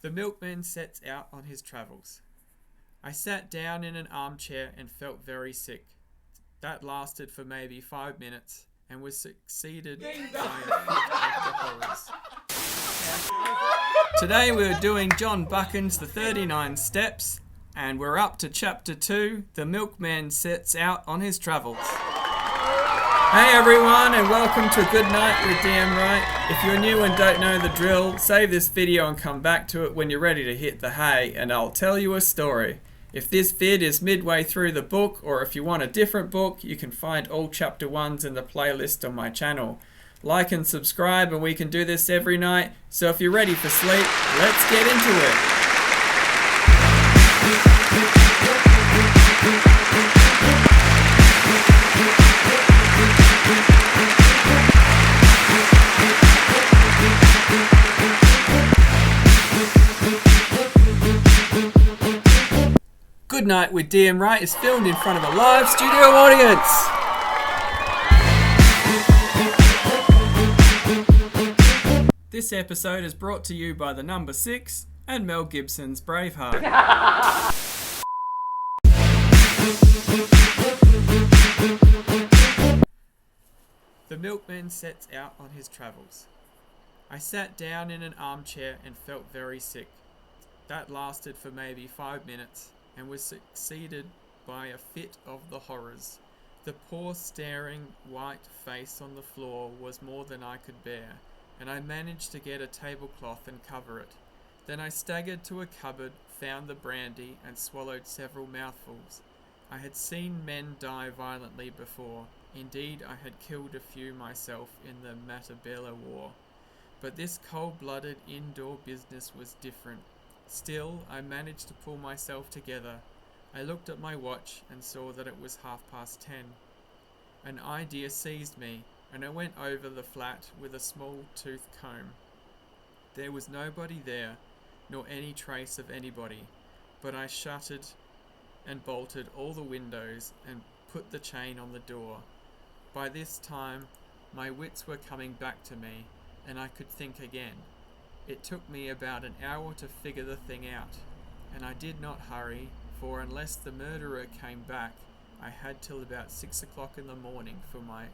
The milkman sets out on his travels. I sat down in an armchair and felt very sick. That lasted for maybe 5 minutes and was succeeded by a fit of the horrors. Today we're doing John Buchan's The 39 Steps, and we're up to Chapter 2, The Milkman Sets Out on His Travels. Hey everyone, and welcome to Goodnight with D.M.W. If you're new and don't know the drill, save this video and come back to it when you're ready to hit the hay, and I'll tell you a story. If this vid is midway through the book, or if you want a different book, you can find all chapter 1s in the playlist on my channel. Like and subscribe, and we can do this every night, so if you're ready for sleep, let's get into it. Goodnight with D.M.W. is filmed in front of a live studio audience. This episode is brought to you by the number 6 and Mel Gibson's Braveheart. The milkman sets out on his travels. I sat down in an armchair and felt very sick. That lasted for maybe 5 minutes and was succeeded by a fit of the horrors. The poor staring white face on the floor was more than I could bear, and I managed to get a tablecloth and cover it. Then I staggered to a cupboard, found the brandy, and swallowed several mouthfuls. I had seen men die violently before. Indeed, I had killed a few myself in the Matabele War. But this cold-blooded indoor business was different. Still, I managed to pull myself together. I looked at my watch and saw that it was 10:30. An idea seized me, and I went over the flat with a small tooth comb. There was nobody there, nor any trace of anybody, but I shuttered and bolted all the windows and put the chain on the door. By this time, my wits were coming back to me, and I could think again. It took me about an hour to figure the thing out, and I did not hurry, for unless the murderer came back, I had till about 6 o'clock in the morning for my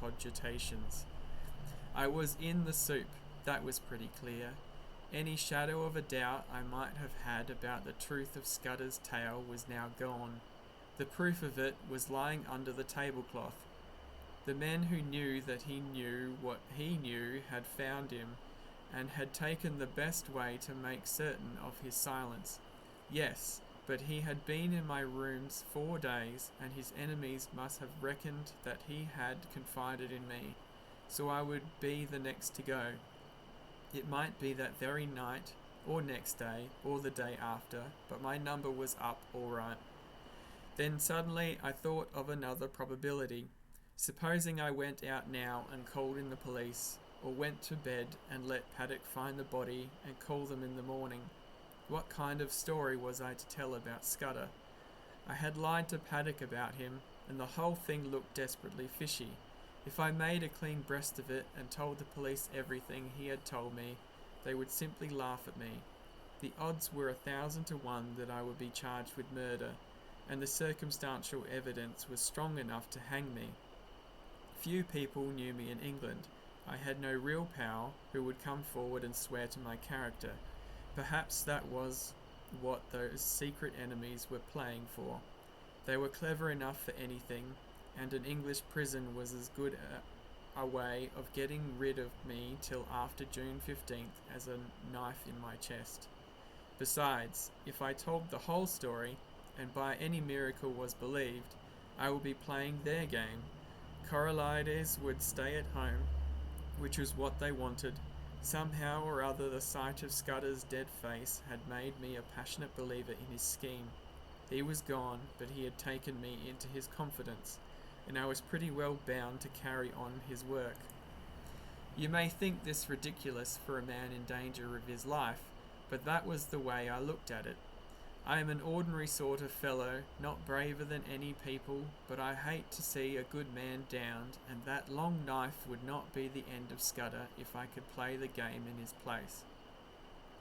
cogitations. I was in the soup, that was pretty clear. Any shadow of a doubt I might have had about the truth of Scudder's tale was now gone. The proof of it was lying under the tablecloth. The men who knew that he knew what he knew had found him, and had taken the best way to make certain of his silence. Yes, but he had been in my rooms 4 days, and his enemies must have reckoned that he had confided in me, so I would be the next to go. It might be that very night, or next day, or the day after, but my number was up all right. Then suddenly I thought of another probability. Supposing I went out now and called in the police, or went to bed and let Paddock find the body and call them in the morning. What kind of story was I to tell about Scudder? I had lied to Paddock about him, and the whole thing looked desperately fishy. If I made a clean breast of it and told the police everything he had told me, they would simply laugh at me. The odds were 1,000 to 1 that I would be charged with murder, and the circumstantial evidence was strong enough to hang me. Few people knew me in England. I had no real pal who would come forward and swear to my character. Perhaps that was what those secret enemies were playing for. They were clever enough for anything, and an English prison was as good a way of getting rid of me till after June 15th as a knife in my chest. Besides, if I told the whole story, and by any miracle was believed, I would be playing their game. Coralides would stay at home, which was what they wanted. Somehow or other the sight of Scudder's dead face had made me a passionate believer in his scheme. He was gone, but he had taken me into his confidence, and I was pretty well bound to carry on his work. You may think this ridiculous for a man in danger of his life, but that was the way I looked at it. I am an ordinary sort of fellow, not braver than any people, but I hate to see a good man downed, and that long knife would not be the end of Scudder if I could play the game in his place.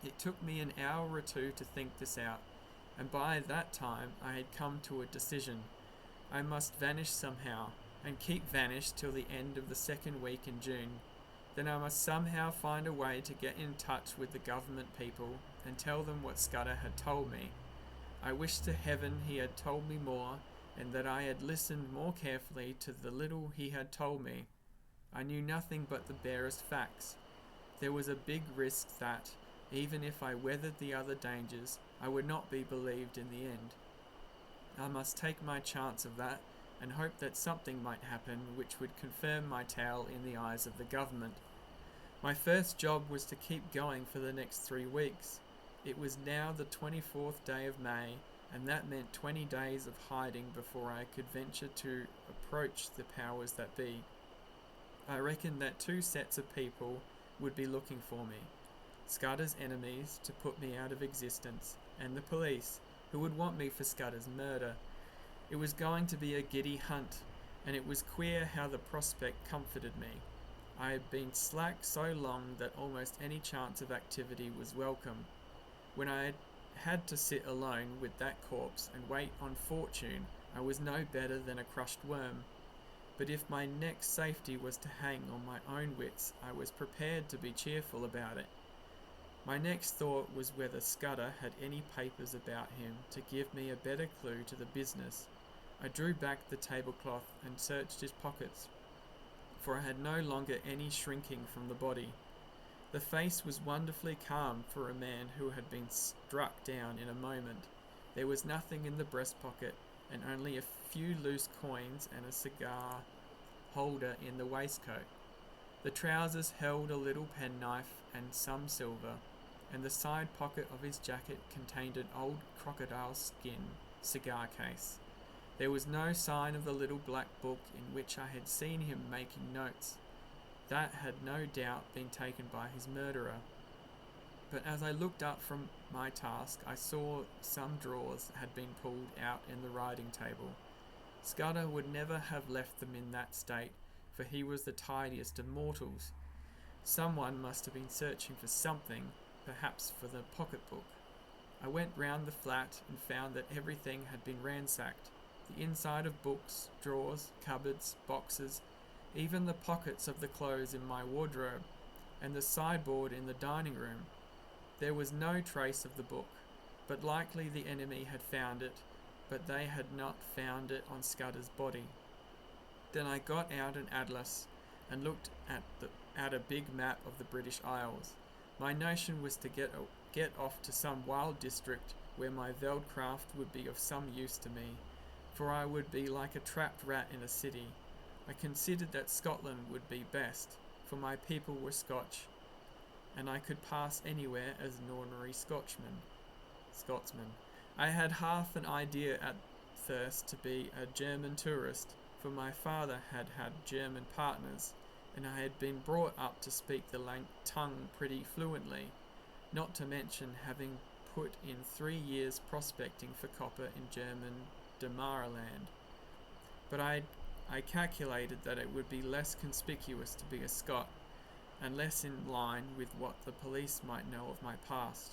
It took me an hour or two to think this out, and by that time I had come to a decision. I must vanish somehow, and keep vanished till the end of the second week in June. Then I must somehow find a way to get in touch with the government people and tell them what Scudder had told me. I wished to heaven he had told me more, and that I had listened more carefully to the little he had told me. I knew nothing but the barest facts. There was a big risk that, even if I weathered the other dangers, I would not be believed in the end. I must take my chance of that, and hope that something might happen which would confirm my tale in the eyes of the government. My first job was to keep going for the next 3 weeks. It was now the 24th day of May, and that meant 20 days of hiding before I could venture to approach the powers that be. I reckoned that 2 sets of people would be looking for me. Scudder's enemies, to put me out of existence, and the police, who would want me for Scudder's murder. It was going to be a giddy hunt, and it was queer how the prospect comforted me. I had been slack so long that almost any chance of activity was welcome. When I had to sit alone with that corpse and wait on fortune, I was no better than a crushed worm. But if my next safety was to hang on my own wits, I was prepared to be cheerful about it. My next thought was whether Scudder had any papers about him to give me a better clue to the business. I drew back the tablecloth and searched his pockets, for I had no longer any shrinking from the body. The face was wonderfully calm for a man who had been struck down in a moment. There was nothing in the breast pocket, and only a few loose coins and a cigar holder in the waistcoat. The trousers held a little penknife and some silver, and the side pocket of his jacket contained an old crocodile skin cigar case. There was no sign of the little black book in which I had seen him making notes. That had no doubt been taken by his murderer. But as I looked up from my task, I saw some drawers had been pulled out in the writing table. Scudder would never have left them in that state, for he was the tidiest of mortals. Someone must have been searching for something, perhaps for the pocketbook. I went round the flat and found that everything had been ransacked. The inside of books, drawers, cupboards, boxes, even the pockets of the clothes in my wardrobe, and the sideboard in the dining room. There was no trace of the book, but likely the enemy had found it, but they had not found it on Scudder's body. Then I got out an atlas and looked at a big map of the British Isles. My notion was to get off to some wild district where my veldcraft would be of some use to me, for I would be like a trapped rat in a city. I considered that Scotland would be best, for my people were Scotch, and I could pass anywhere as an ordinary Scotsman. I had half an idea at first to be a German tourist, for my father had had German partners, and I had been brought up to speak the tongue pretty fluently, not to mention having put in 3 years prospecting for copper in German Damaraland. But I calculated that it would be less conspicuous to be a Scot, and less in line with what the police might know of my past.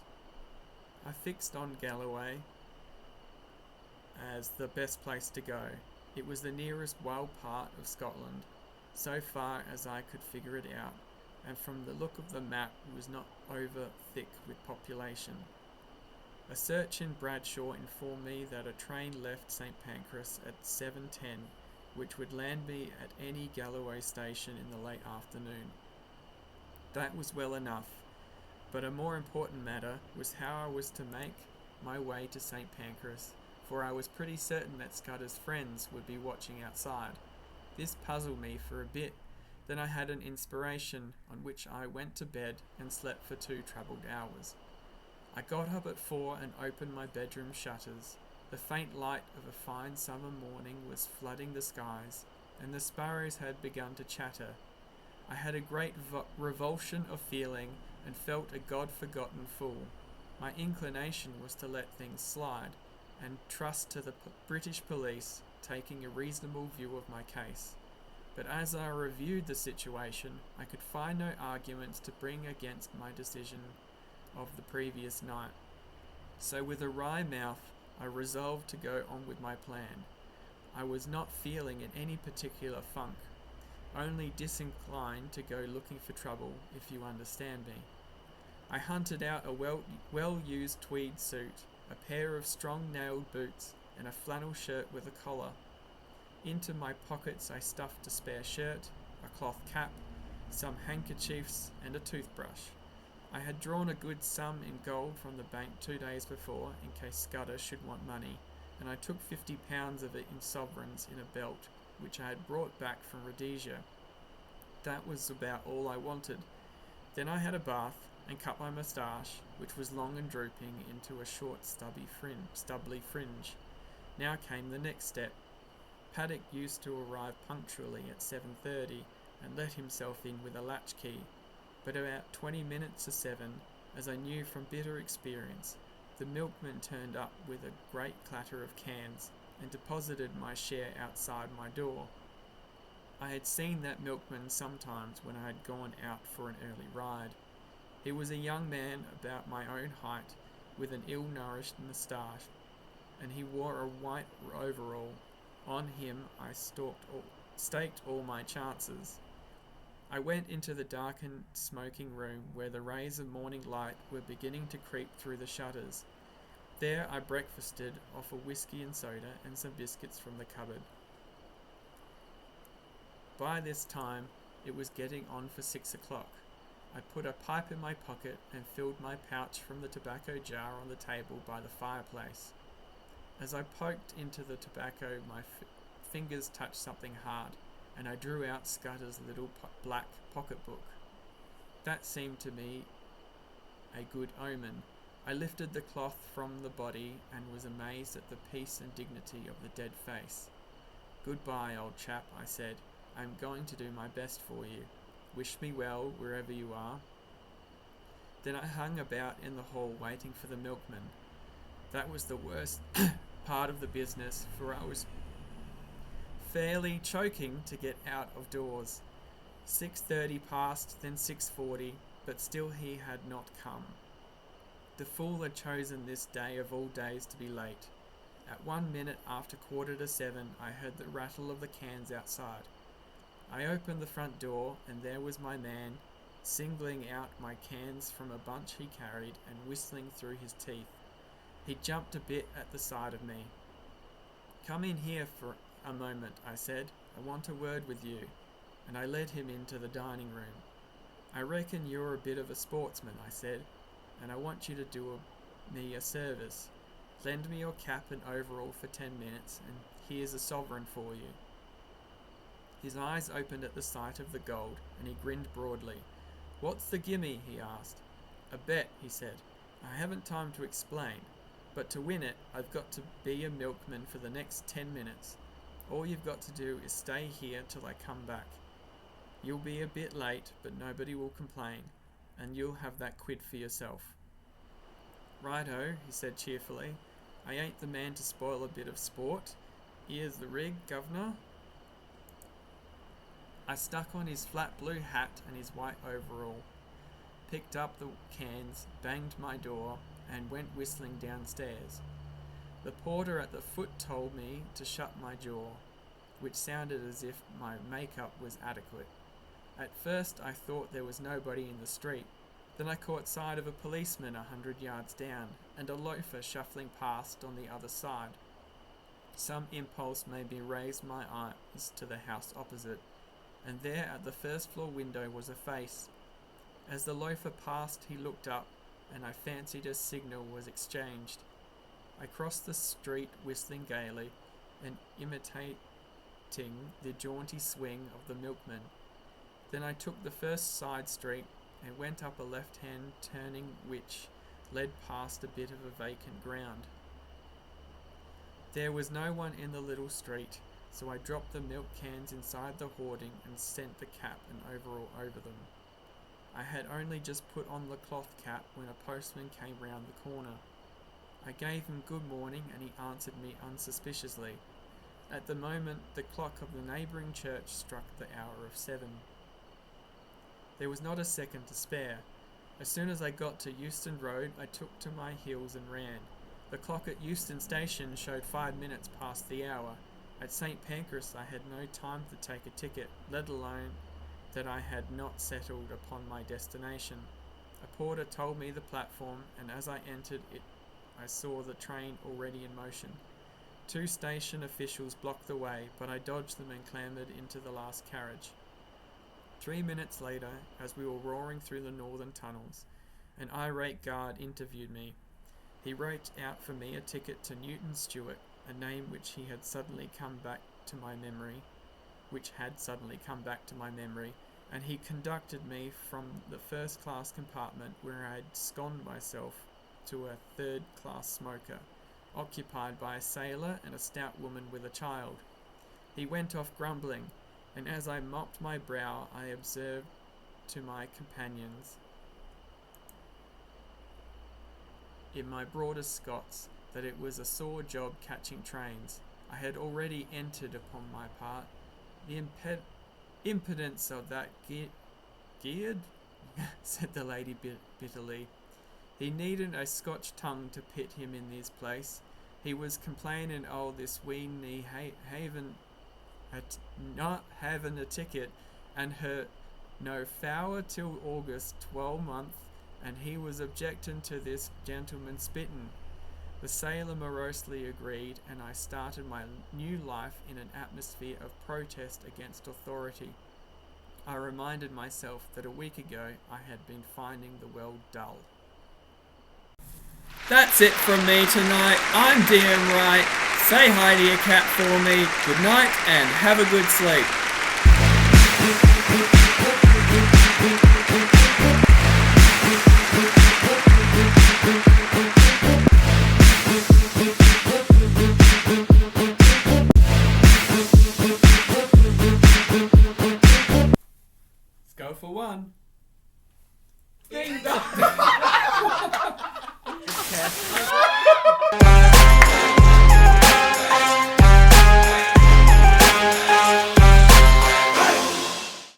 I fixed on Galloway as the best place to go. It was the nearest wild part of Scotland, so far as I could figure it out, and from the look of the map it was not over thick with population. A search in Bradshaw informed me that a train left St. Pancras at 7:10, which would land me at any Galloway station in the late afternoon. That was well enough, but a more important matter was how I was to make my way to St. Pancras, for I was pretty certain that Scudder's friends would be watching outside. This puzzled me for a bit. Then I had an inspiration, on which I went to bed and slept for 2 troubled hours. I got up at 4 and opened my bedroom shutters. The faint light of a fine summer morning was flooding the skies, and the sparrows had begun to chatter. I had a great revulsion of feeling, and felt a God-forgotten fool. My inclination was to let things slide, and trust to the British police taking a reasonable view of my case. But as I reviewed the situation, I could find no arguments to bring against my decision. of the previous night. So with a wry mouth, I resolved to go on with my plan. I was not feeling in any particular funk, only disinclined to go looking for trouble, if you understand me. I hunted out a well-used tweed suit, a pair of strong-nailed boots, and a flannel shirt with a collar. Into my pockets I stuffed a spare shirt, a cloth cap, some handkerchiefs, and a toothbrush. I had drawn a good sum in gold from the bank 2 days before, in case Scudder should want money, and I took £50 of it in sovereigns in a belt, which I had brought back from Rhodesia. That was about all I wanted. Then I had a bath, and cut my moustache, which was long and drooping, into a short stubbly fringe. Now came the next step. Paddock used to arrive punctually at 7:30 and let himself in with a latchkey, but about 20 minutes to 7, as I knew from bitter experience, the milkman turned up with a great clatter of cans and deposited my share outside my door. I had seen that milkman sometimes when I had gone out for an early ride. He was a young man about my own height, with an ill-nourished moustache, and he wore a white overall. On him I staked all my chances. I went into the darkened smoking room where the rays of morning light were beginning to creep through the shutters. There I breakfasted off a whiskey and soda and some biscuits from the cupboard. By this time it was getting on for 6 o'clock. I put a pipe in my pocket and filled my pouch from the tobacco jar on the table by the fireplace. As I poked into the tobacco, my fingers touched something hard, and I drew out Scudder's little black pocketbook. That seemed to me a good omen. I lifted the cloth from the body and was amazed at the peace and dignity of the dead face. "Goodbye, old chap," I said. "I am going to do my best for you. Wish me well wherever you are." Then I hung about in the hall waiting for the milkman. That was the worst part of the business, for I was fairly choking to get out of doors. 6:30 passed, then 6:40, but still he had not come. The fool had chosen this day of all days to be late. At 1 minute after 7:15, I heard the rattle of the cans outside. I opened the front door, and there was my man, singling out my cans from a bunch he carried and whistling through his teeth. He jumped a bit at the sight of me. "Come in here for a moment," I said. "I want a word with you," and I led him into the dining room. "I reckon you're a bit of a sportsman," I said, "and I want you to do me a service. Lend me your cap and overall for 10 minutes, and here's a sovereign for you." His eyes opened at the sight of the gold, and he grinned broadly. "What's the gimme?" he asked. "A bet," he said. "I haven't time to explain, but to win it, I've got to be a milkman for the next 10 minutes. All you've got to do is stay here till I come back. You'll be a bit late, but nobody will complain, and you'll have that quid for yourself." "Righto," he said cheerfully. "I ain't the man to spoil a bit of sport. Here's the rig, governor." I stuck on his flat blue hat and his white overall, picked up the cans, banged my door, and went whistling downstairs. The porter at the foot told me to shut my jaw, which sounded as if my makeup was adequate. At first I thought there was nobody in the street. Then I caught sight of a policeman 100 yards down, and a loafer shuffling past on the other side. Some impulse made me raise my eyes to the house opposite, and there at the first floor window was a face. As the loafer passed, he looked up, and I fancied a signal was exchanged. I crossed the street whistling gaily and imitating the jaunty swing of the milkman. Then I took the first side street and went up a left-hand turning which led past a bit of a vacant ground. There was no one in the little street, so I dropped the milk cans inside the hoarding and sent the cap and overall over them. I had only just put on the cloth cap when a postman came round the corner. I gave him good morning, and he answered me unsuspiciously. At the moment, the clock of the neighbouring church struck the hour of 7. There was not a second to spare. As soon as I got to Euston Road, I took to my heels and ran. The clock at Euston Station showed 5 minutes past the hour. At St. Pancras I had no time to take a ticket, let alone that I had not settled upon my destination. A porter told me the platform, and as I entered it, I saw the train already in motion. 2 station officials blocked the way, but I dodged them and clambered into the last carriage. 3 minutes later, as we were roaring through the northern tunnels, an irate guard interviewed me. He wrote out for me a ticket to Newton Stewart, a name which had suddenly come back to my memory, and he conducted me from the first-class compartment where I had sconned myself to a third-class smoker, occupied by a sailor and a stout woman with a child. He went off grumbling, and as I mopped my brow, I observed to my companions, in my broadest Scots, that it was a sore job catching trains. I had already entered upon my part. The impudence of that geared, said the lady bitterly. He needn't a Scotch tongue to pit him in this place. He was complaining, this wean he not having a ticket, and her no fower till August 12 month, and he was objecting to this gentleman spitting. The sailor morosely agreed, and I started my new life in an atmosphere of protest against authority. I reminded myself that a week ago I had been finding the world dull. That's it from me tonight. I'm D.M. Wright. Say hi to your cat for me. Good night and have a good sleep. Let's go for one. Ding dong. Cat.